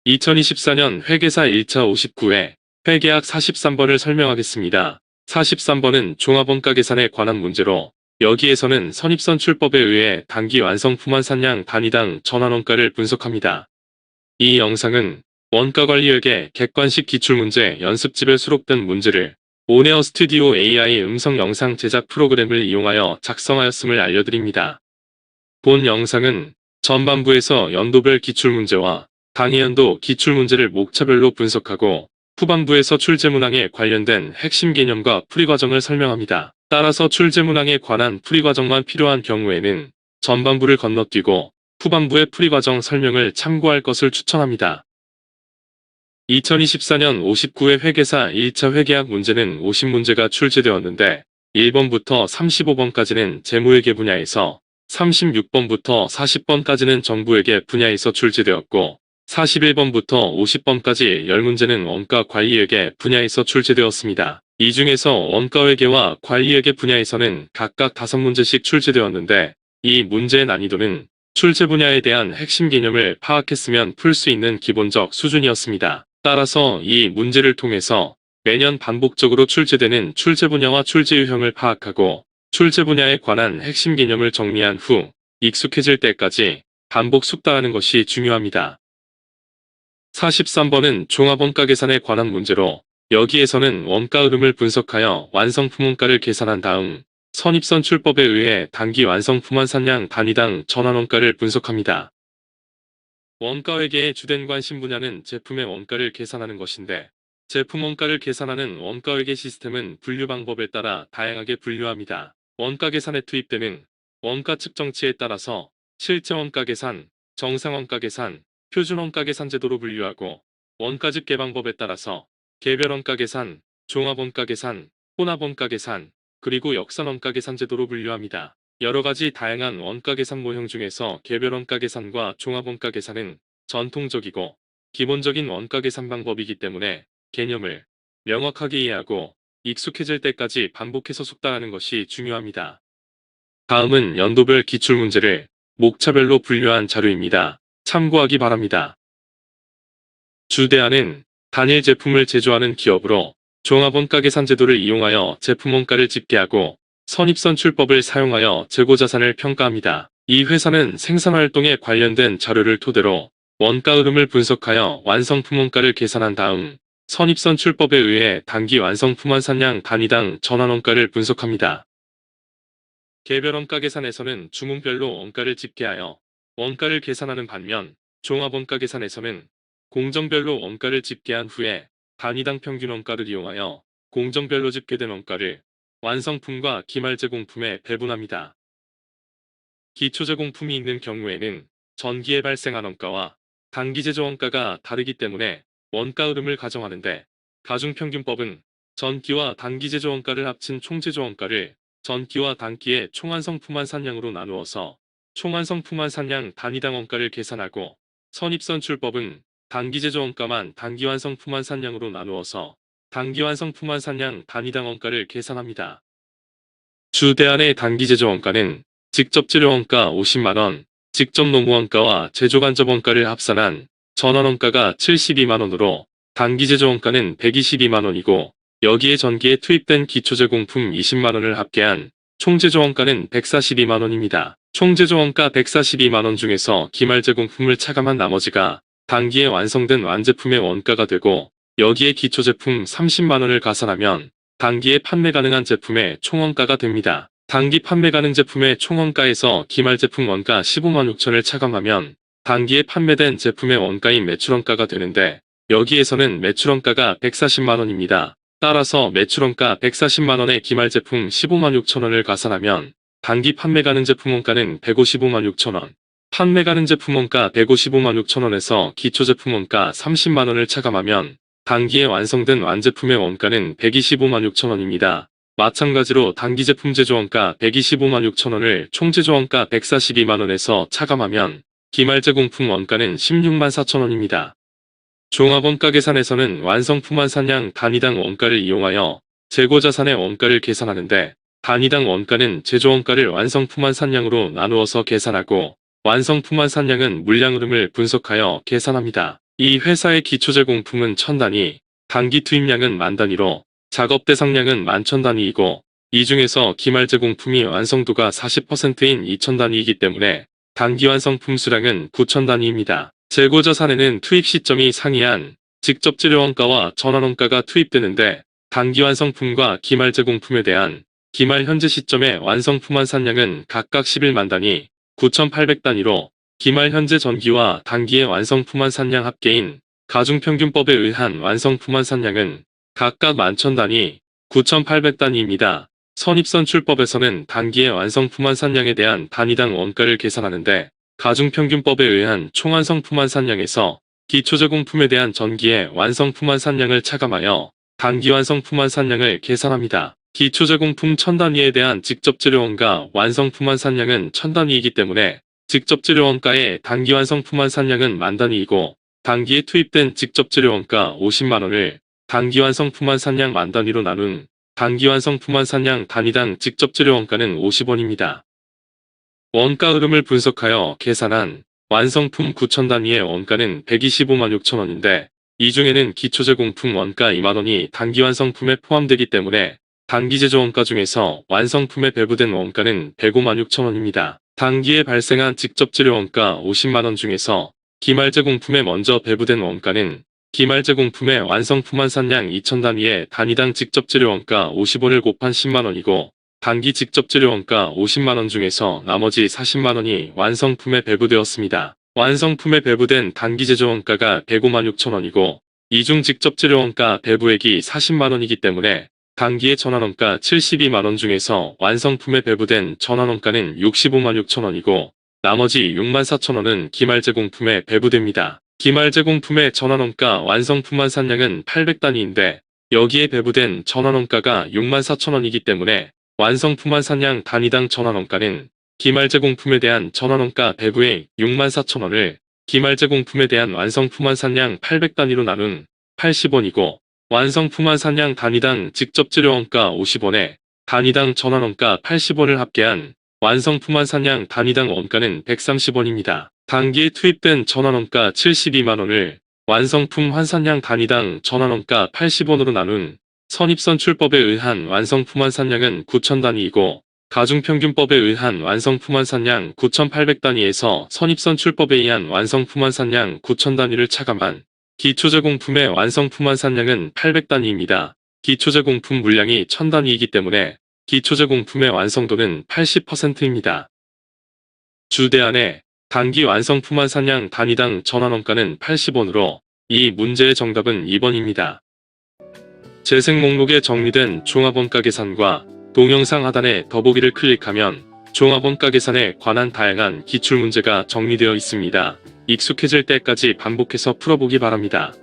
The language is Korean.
2024년 회계사 1차 59회 회계학 43번을 설명하겠습니다. 43번은 종합원가 계산에 관한 문제로 여기에서는 선입선출법에 의해 단기 완성품환 산량 단위당 전환원가를 분석합니다. 이 영상은 원가관리회계 객관식 기출문제 연습집에 수록된 문제를 온에어 스튜디오 AI 음성 영상 제작 프로그램을 이용하여 작성하였음을 알려드립니다. 본 영상은 전반부에서 연도별 기출문제와 당해연도 기출문제를 목차별로 분석하고 후반부에서 출제문항에 관련된 핵심 개념과 풀이과정을 설명합니다. 따라서 출제문항에 관한 풀이과정만 필요한 경우에는 전반부를 건너뛰고 후반부의 풀이과정 설명을 참고할 것을 추천합니다. 2024년 59회 회계사 1차 회계학 문제는 50문제가 출제되었는데 1번부터 35번까지는 재무회계 분야에서 36번부터 40번까지는 정부회계 분야에서 출제되었고 41번부터 50번까지 10문제는 원가관리회계 분야에서 출제되었습니다. 이 중에서 원가회계와 관리회계 분야에서는 각각 5문제씩 출제되었는데 이 문제의 난이도는 출제 분야에 대한 핵심 개념을 파악했으면 풀 수 있는 기본적 수준이었습니다. 따라서 이 문제를 통해서 매년 반복적으로 출제되는 출제 분야와 출제 유형을 파악하고 출제 분야에 관한 핵심 개념을 정리한 후 익숙해질 때까지 반복 숙달하는 것이 중요합니다. 43번은 종합원가 계산에 관한 문제로 여기에서는 원가 흐름을 분석하여 완성품 원가를 계산한 다음 선입선출법에 의해 단기 완성품환 산량 단위당 전환원가를 분석합니다. 원가회계의 주된 관심 분야는 제품의 원가를 계산하는 것인데 제품 원가를 계산하는 원가회계 시스템은 분류 방법에 따라 다양하게 분류합니다. 원가 계산에 투입되는 원가 측정치에 따라서 실제 원가 계산, 정상 원가 계산, 표준 원가 계산 제도로 분류하고 원가 집계 방법에 따라서 개별 원가 계산, 종합 원가 계산, 혼합 원가 계산, 그리고 역산 원가 계산 제도로 분류합니다. 여러 가지 다양한 원가 계산 모형 중에서 개별 원가 계산과 종합 원가 계산은 전통적이고 기본적인 원가 계산 방법이기 때문에 개념을 명확하게 이해하고 익숙해질 때까지 반복해서 숙달하는 것이 중요합니다. 다음은 연도별 기출문제를 목차별로 분류한 자료입니다. 참고하기 바랍니다. 주대안은 단일 제품을 제조하는 기업으로 종합원가 계산 제도를 이용하여 제품 원가를 집계하고 선입선출법을 사용하여 재고자산을 평가합니다. 이 회사는 생산활동에 관련된 자료를 토대로 원가 흐름을 분석하여 완성품 원가를 계산한 다음 선입선출법에 의해 단기 완성품환 산량 단위당 전환원가를 분석합니다. 개별 원가 계산에서는 주문별로 원가를 집계하여 원가를 계산하는 반면 종합원가 계산에서는 공정별로 원가를 집계한 후에 단위당 평균 원가를 이용하여 공정별로 집계된 원가를 완성품과 기말제공품에 배분합니다. 기초제공품이 있는 경우에는 전기에 발생한 원가와 단기 제조 원가가 다르기 때문에 원가 흐름을 가정하는데 가중평균법은 전기와 단기 제조 원가를 합친 총제조 원가를 전기와 단기의 총완성품환 산량으로 나누어서 총완성품환 산량 단위당 원가를 계산하고 선입선출법은 단기 제조 원가만 단기 완성품환 산량으로 나누어서 단기 완성품환 산량 단위당 원가를 계산합니다. 주대안의 단기 제조 원가는 직접 재료 원가 50만원, 직접 노무 원가와 제조 간접 원가를 합산한 전환 원가가 72만원으로 단기 제조 원가는 122만원이고 여기에 전기에 투입된 기초제공품 20만원을 합계한 총제조 원가는 142만원입니다. 총제조 원가 142만원 중에서 기말제공품을 차감한 나머지가 단기에 완성된 완제품의 원가가 되고 여기에 기초제품 30만원을 가산하면 단기에 판매 가능한 제품의 총원가가 됩니다. 단기 판매 가능 제품의 총원가에서 기말제품 원가 15만 6천을 차감하면 단기에 판매된 제품의 원가인 매출원가가 되는데 여기에서는 매출원가가 140만원입니다. 따라서 매출원가 140만원에 기말제품 15만 6천원을 가산하면 단기 판매 가능 제품 원가는 155만 6천원, 판매 가능 제품 원가 155만 6천원에서 기초제품 원가 30만원을 차감하면 단기에 완성된 완제품의 원가는 125만 6천원입니다. 마찬가지로 단기 제품 제조원가 125만 6천원을 총제조원가 142만원에서 차감하면 기말제공품 원가는 16만 4천원입니다. 종합원가 계산에서는 완성품환 산량 단위당 원가를 이용하여 재고자산의 원가를 계산하는데 단위당 원가는 제조원가를 완성품환 산량으로 나누어서 계산하고 완성품환 산량은 물량 흐름을 분석하여 계산합니다. 이 회사의 기초 제공품은 1000단위, 단기 투입량은 10,000단위로 작업 대상량은 11,000단위이고 이 중에서 기말 제공품이 완성도가 40%인 2000단위이기 때문에 단기 완성품 수량은 9000단위입니다. 재고자 산에는 투입 시점이 상이한 직접 재료 원가와 전환 원가가 투입되는데 단기 완성품과 기말 제공품에 대한 기말 현재 시점의 완성품 환산량은 각각 11만 단위, 9,800단위로 기말 현재 전기와 단기의 완성품 환산량 합계인 가중평균법에 의한 완성품 환산량은 각각 11,000단위, 9,800단위입니다. 선입선출법에서는 단기의 완성품 환산량에 대한 단위당 원가를 계산하는데 가중평균법에 의한 총완성품 환산량에서 기초제공품에 대한 전기의 완성품 환산량을 차감하여 단기 완성품 환산량을 계산합니다. 기초제공품 1000단위에 대한 직접재료원가 완성품 환산량은 1000단위이기 때문에 직접재료원가의 단기 완성품 환산량은 10,000단위이고 단기에 투입된 직접재료원가 50만원을 단기 완성품 환산량 10,000단위로 나눈 단기 완성품 환산량 단위당 직접재료원가는 50원입니다. 원가 흐름을 분석하여 계산한 완성품 9,000단위의 원가는 125만 6천원인데 이 중에는 기초제공품 원가 2만원이 단기 완성품에 포함되기 때문에 단기 제조 원가 중에서 완성품에 배부된 원가는 105만 6천원입니다. 단기에 발생한 직접 재료 원가 50만원 중에서 기말 제공품에 먼저 배부된 원가는 기말 제공품의 완성품 환산량 2000단위의 단위당 직접 재료 원가 50원을 곱한 10만원이고 단기 직접 재료 원가 50만원 중에서 나머지 40만원이 완성품에 배부되었습니다. 완성품에 배부된 단기 제조 원가가 105만 6천원이고 이중 직접 재료 원가 배부액이 40만원이기 때문에 단기의 전환원가 72만원 중에서 완성품에 배부된 전환원가는 65만 6천원이고 나머지 6만 4천원은 기말 제공품에 배부됩니다. 기말 제공품의 전환원가 완성품 환산량은 800단위인데 여기에 배부된 전환원가가 6만 4천원이기 때문에 완성품 환산량 단위당 전환원가는 기말 제공품에 대한 전환원가 배부액 6만 4천원을 기말 제공품에 대한 완성품 환산량 800단위로 나눈 80원이고 완성품 환산량 단위당 직접 재료원가 50원에 단위당 전환원가 80원을 합계한 완성품 환산량 단위당 원가는 130원입니다. 단기에 투입된 전환원가 72만원을 완성품 환산량 단위당 전환원가 80원으로 나눈 선입선출법에 의한 완성품 환산량은 9,000단위이고 가중평균법에 의한 완성품 환산량 9,800단위에서 선입선출법에 의한 완성품 환산량 9,000단위를 차감한 기초제공품의 완성품 환산량은 800단위입니다. 기초제공품 물량이 1000단위이기 때문에 기초제공품의 완성도는 80%입니다. 주대안의 단기 완성품 환산량 단위당 전환원가는 80원으로 이 문제의 정답은 2번입니다. 재생 목록에 정리된 종합원가 계산과 동영상 하단의 더보기를 클릭하면 종합원가 계산에 관한 다양한 기출문제가 정리되어 있습니다. 익숙해질 때까지 반복해서 풀어보기 바랍니다.